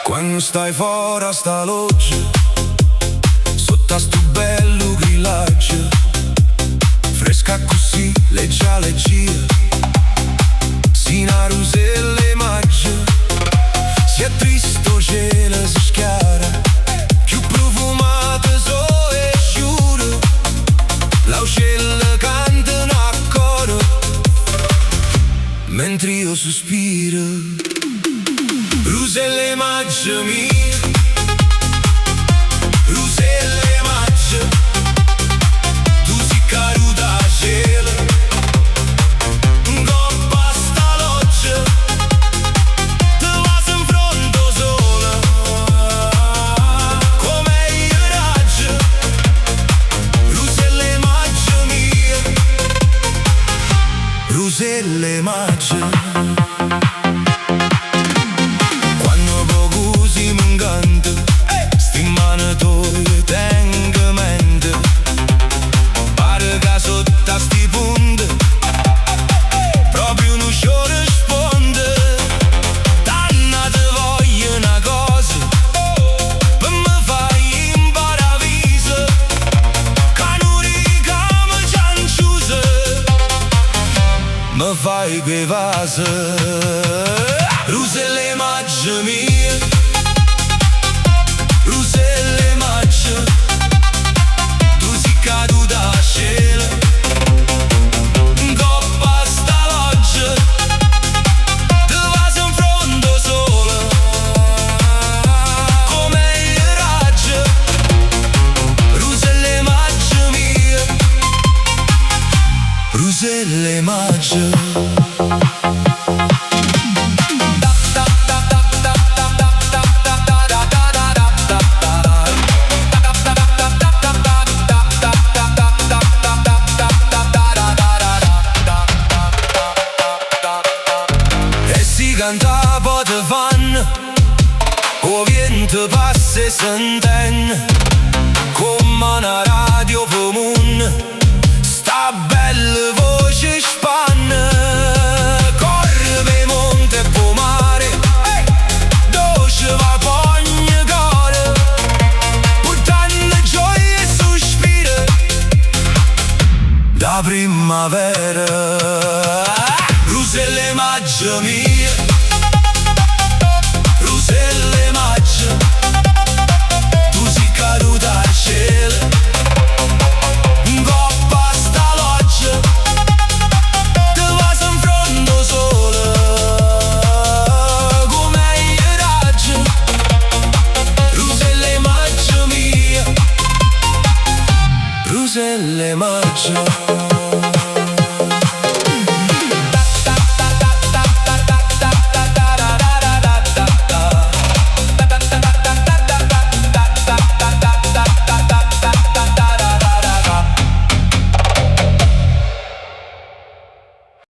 Quando stai fuori a sta loggia, sotto a sto bello grillaggio, fresca così, leggia leggia, sino a ruselle maggia, si è tristo cielo si schiara, più profumata so e sciura, l'aucella cantano a coro, mentre io sospiro. Ruselle maggia mia, ruselle maggia, tu si caruta a cielo, coppa sta loggia, te vas in fronte sola, come io raggio, ruselle maggia mia, ruselle maggia. Mi fai che vasa, ruselle maggia mia, ruselle maggia, tu si caduta a cielo, coppa sta loggia, te vas in fronte sola, come io raggio, ruselle maggia mia, ruselle maggia. Canta pote fan, o vento passa e s'intende, come una radio comune, sta bella